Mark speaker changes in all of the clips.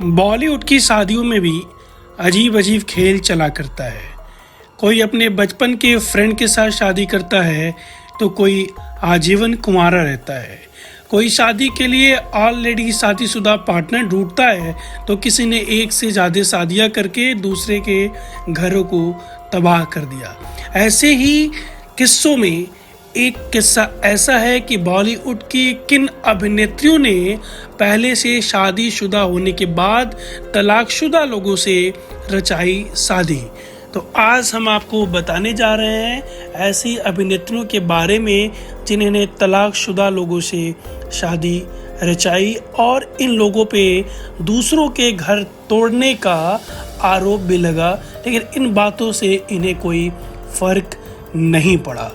Speaker 1: बॉलीवुड की शादियों में भी अजीब अजीब खेल चला करता है। कोई अपने बचपन के फ्रेंड के साथ शादी करता है तो कोई आजीवन कुंवारा रहता है। कोई शादी के लिए ऑलरेडी शादीशुदा पार्टनर ढूंढता है तो किसी ने एक से ज़्यादा शादियां करके दूसरे के घरों को तबाह कर दिया। ऐसे ही किस्सों में एक किस्सा ऐसा है कि बॉलीवुड की किन अभिनेत्रियों ने पहले से शादीशुदा होने के बाद तलाकशुदा लोगों से रचाई शादी। तो आज हम आपको बताने जा रहे हैं ऐसी अभिनेत्रियों के बारे में जिन्होंने तलाकशुदा लोगों से शादी रचाई और इन लोगों पे दूसरों के घर तोड़ने का आरोप भी लगा, लेकिन इन बातों से इन्हें कोई फर्क नहीं पड़ा।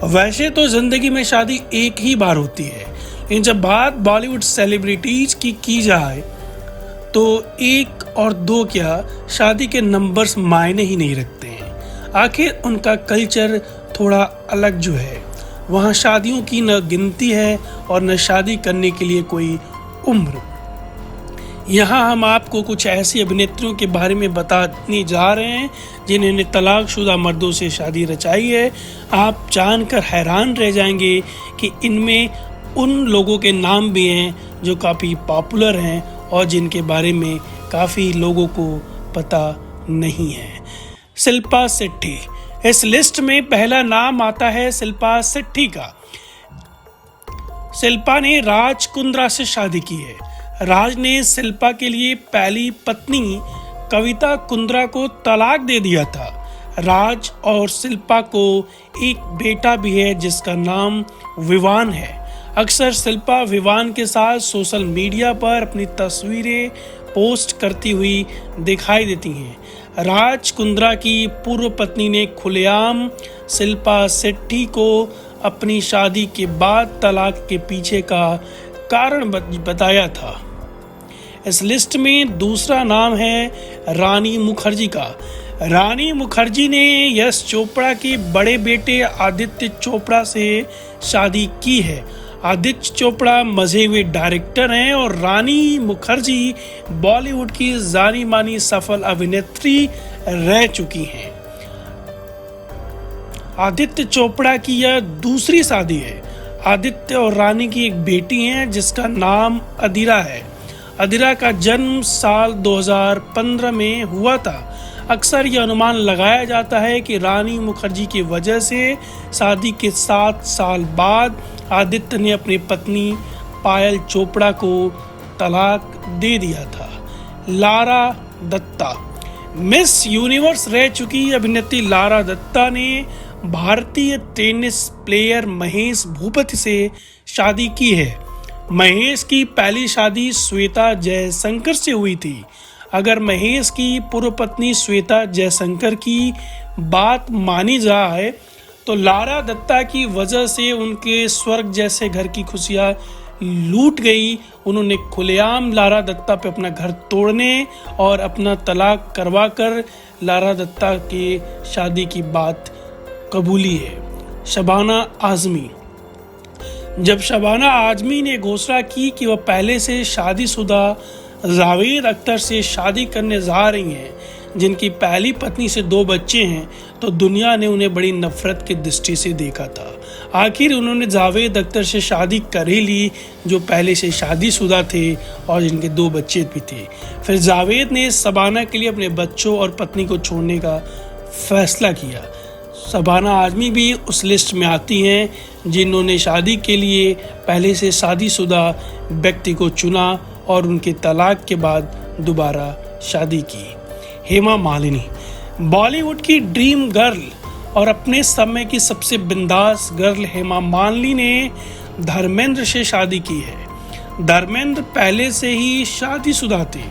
Speaker 1: वैसे तो ज़िंदगी में शादी एक ही बार होती है, लेकिन जब बात बॉलीवुड सेलिब्रिटीज़ की जाए तो एक और दो क्या शादी के नंबर्स मायने ही नहीं रखते हैं। आखिर उनका कल्चर थोड़ा अलग जो है, वहाँ शादियों की न गिनती है और न शादी करने के लिए कोई उम्र। यहाँ हम आपको कुछ ऐसी अभिनेत्रियों के बारे में बताने जा रहे हैं जिन्होंने तलाकशुदा मर्दों से शादी रचाई है। आप जानकर हैरान रह जाएंगे कि इनमें उन लोगों के नाम भी हैं जो काफ़ी पॉपुलर हैं और जिनके बारे में काफ़ी लोगों को पता नहीं है। शिल्पा शेट्टी, इस लिस्ट में पहला नाम आता है शिल्पा शेट्टी का। शिल्पा ने राज कुंद्रा से शादी की है। राज ने शिल्पा के लिए पहली पत्नी कविता कुंद्रा को तलाक दे दिया था। राज और शिल्पा को एक बेटा भी है जिसका नाम विवान है। अक्सर शिल्पा विवान के साथ सोशल मीडिया पर अपनी तस्वीरें पोस्ट करती हुई दिखाई देती हैं। राज कुंद्रा की पूर्व पत्नी ने खुलेआम शिल्पा शेट्टी को अपनी शादी के बाद तलाक के पीछे का कारण बताया था। इस लिस्ट में दूसरा नाम है रानी मुखर्जी का। रानी मुखर्जी ने यश चोपड़ा के बड़े बेटे आदित्य चोपड़ा से शादी की है। आदित्य चोपड़ा मजे हुए डायरेक्टर हैं और रानी मुखर्जी बॉलीवुड की जानी मानी सफल अभिनेत्री रह चुकी हैं। आदित्य चोपड़ा की यह दूसरी शादी है। आदित्य और रानी की एक बेटी है जिसका नाम अदिरा है। अदिरा का जन्म साल 2015 में हुआ था। अक्सर यह अनुमान लगाया जाता है कि रानी मुखर्जी की वजह से शादी के 7 साल बाद आदित्य ने अपनी पत्नी पायल चोपड़ा को तलाक दे दिया था। लारा दत्ता, मिस यूनिवर्स रह चुकी अभिनेत्री लारा दत्ता ने भारतीय टेनिस प्लेयर महेश भूपति से शादी की है। महेश की पहली शादी श्वेता जयशंकर से हुई थी। अगर महेश की पूर्व पत्नी श्वेता जयशंकर की बात मानी जाए तो लारा दत्ता की वजह से उनके स्वर्ग जैसे घर की खुशियां लूट गई। उन्होंने खुलेआम लारा दत्ता पे अपना घर तोड़ने और अपना तलाक करवाकर लारा दत्ता के शादी की बात कबूली है। शबाना आजमी, जब शबाना आजमी ने घोषणा की कि वह पहले से शादीशुदा जावेद अख्तर से शादी करने जा रही हैं, जिनकी पहली पत्नी से 2 बच्चे हैं, तो दुनिया ने उन्हें बड़ी नफरत की दृष्टि से देखा था। आखिर उन्होंने जावेद अख्तर से शादी कर ही ली जो पहले से शादीशुदा थे और जिनके 2 बच्चे भी थे। फिर जावेद ने शबाना के लिए अपने बच्चों और पत्नी को छोड़ने का फैसला किया। शबाना आजमी भी उस लिस्ट में आती हैं जिन्होंने शादी के लिए पहले से शादीशुदा व्यक्ति को चुना और उनके तलाक के बाद दोबारा शादी की। हेमा मालिनी, बॉलीवुड की ड्रीम गर्ल और अपने समय की सबसे बिंदास गर्ल हेमा मालिनी ने धर्मेंद्र से शादी की है। धर्मेंद्र पहले से ही शादीशुदा थे।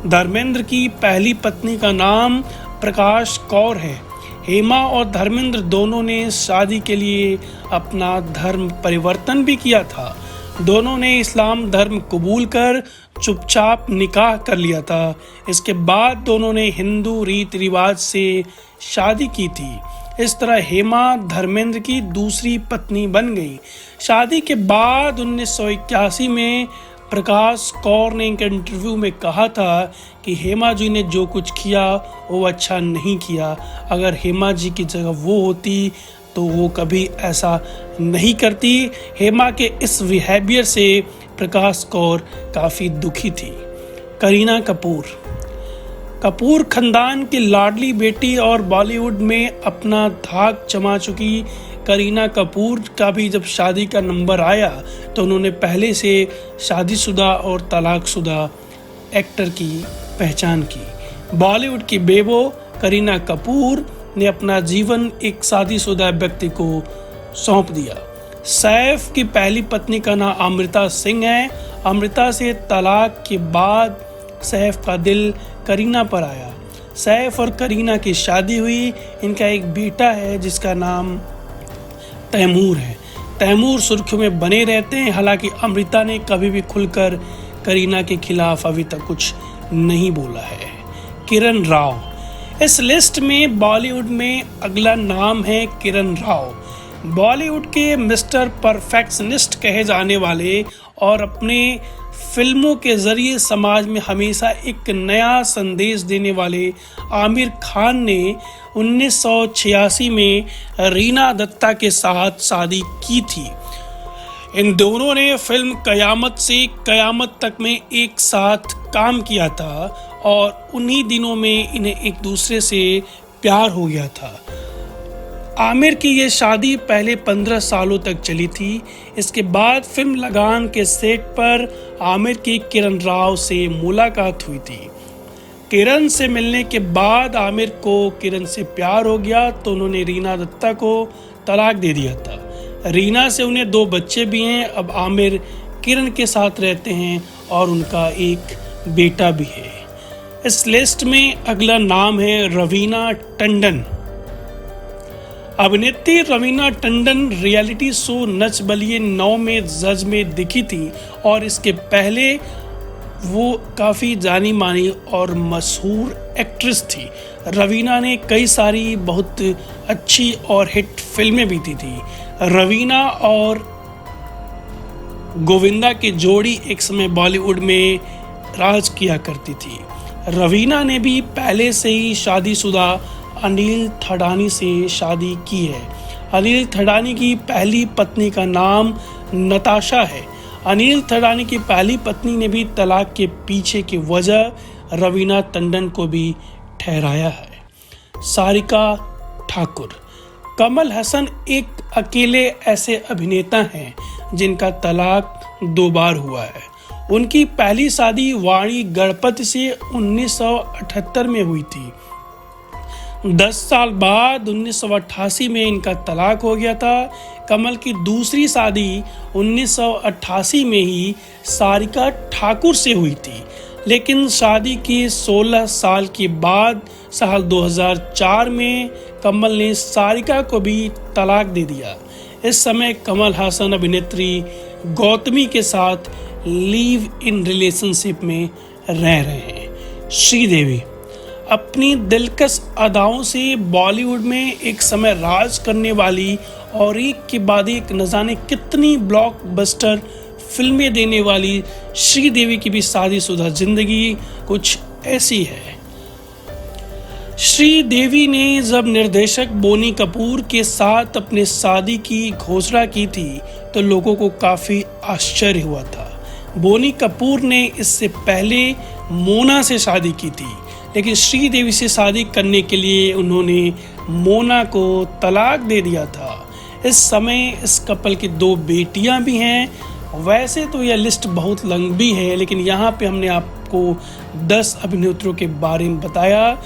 Speaker 1: धर्मेंद्र की पहली पत्नी का नाम प्रकाश कौर है। हेमा और धर्मेंद्र दोनों ने शादी के लिए अपना धर्म परिवर्तन भी किया था। दोनों ने इस्लाम धर्म कबूल कर चुपचाप निकाह कर लिया था। इसके बाद दोनों ने हिंदू रीति रिवाज से शादी की थी। इस तरह हेमा धर्मेंद्र की दूसरी पत्नी बन गई। शादी के बाद 1981 में प्रकाश कौर ने एक इंटरव्यू में कहा था कि हेमा जी ने जो कुछ किया वो अच्छा नहीं किया। अगर हेमा जी की जगह वो होती तो वो कभी ऐसा नहीं करती। हेमा के इस बिहेवियर से प्रकाश कौर काफ़ी दुखी थी। करीना कपूर खानदान की लाडली बेटी और बॉलीवुड में अपना धाक जमा चुकी करीना कपूर का भी जब शादी का नंबर आया तो उन्होंने पहले से शादीशुदा और तलाकशुदा एक्टर की पहचान की। बॉलीवुड की बेबो करीना कपूर ने अपना जीवन एक शादीशुदा व्यक्ति को सौंप दिया। सैफ की पहली पत्नी का नाम अमृता सिंह है। अमृता से तलाक के बाद सैफ का दिल करीना पर आया। सैफ और करीना की शादी हुई। इनका एक बेटा है जिसका नाम तैमूर है। तैमूर सुर्खियों में बने रहते हैं। हालांकि अमृता ने कभी भी खुलकर करीना के खिलाफ अभी तक कुछ नहीं बोला है। किरण राव इस लिस्ट में बॉलीवुड में अगला नाम है किरण राव। बॉलीवुड के मिस्टर परफेक्शनिस्ट कहे जाने वाले और अपने फिल्मों के जरिए समाज में हमेशा एक नया संदेश देने वाले आमिर खान ने 1986 में रीना दत्ता के साथ शादी की थी। इन दोनों ने फिल्म कयामत से कयामत तक में एक साथ काम किया था और उन्हीं दिनों में इन्हें एक दूसरे से प्यार हो गया था। आमिर की ये शादी पहले 15 सालों तक चली थी। इसके बाद फिल्म लगान के सेट पर आमिर की किरण राव से मुलाकात हुई थी। किरण से मिलने के बाद आमिर को किरण से प्यार हो गया तो उन्होंने रीना दत्ता को तलाक दे दिया था। रीना से उन्हें 2 बच्चे भी हैं। अब आमिर किरण के साथ रहते हैं और उनका एक बेटा भी है। इस लिस्ट में अगला नाम है रवीना टंडन। अभिनेत्री रवीना टंडन रियलिटी शो नच बलिए 9 में जज में दिखी थी और इसके पहले वो काफ़ी जानी मानी और मशहूर एक्ट्रेस थी। रवीना ने कई सारी बहुत अच्छी और हिट फिल्में भी दी थी। रवीना और गोविंदा की जोड़ी एक समय बॉलीवुड में राज किया करती थी। रवीना ने भी पहले से ही शादीशुदा अनिल थडानी से शादी की है। अनिल थडानी की पहली पत्नी का नाम नताशा है। अनिल थडानी की पहली पत्नी ने भी तलाक के पीछे की वजह रवीना टंडन को भी ठहराया है। सारिका ठाकुर कमल हसन एक अकेले ऐसे अभिनेता हैं जिनका तलाक 2 बार हुआ है। उनकी पहली शादी वाणी गणपति से 1978 में हुई थी। 10 साल बाद 1988 में इनका तलाक हो गया था। कमल की दूसरी शादी 1988 में ही सारिका ठाकुर से हुई थी, लेकिन शादी के 16 साल के बाद साल 2004 में कमल ने सारिका को भी तलाक दे दिया। इस समय कमल हासन अभिनेत्री गौतमी के साथ लिव इन रिलेशनशिप में रह रहे हैं। श्रीदेवी अपनी दिलकश अदाओं से बॉलीवुड में एक समय राज करने वाली और एक के बाद एक न जाने कितनी ब्लॉकबस्टर फिल्में देने वाली श्रीदेवी की भी शादीशुदा जिंदगी कुछ ऐसी है। श्रीदेवी ने जब निर्देशक बोनी कपूर के साथ अपने शादी की घोषणा की थी तो लोगों को काफ़ी आश्चर्य हुआ था। बोनी कपूर ने इससे पहले मोना से शादी की थी, लेकिन श्रीदेवी से शादी करने के लिए उन्होंने मोना को तलाक दे दिया था। इस समय इस कपल की 2 बेटियां भी हैं। वैसे तो यह लिस्ट बहुत लंबी है, लेकिन यहाँ पे हमने आपको 10 अभिनेत्रियों के बारे में बताया।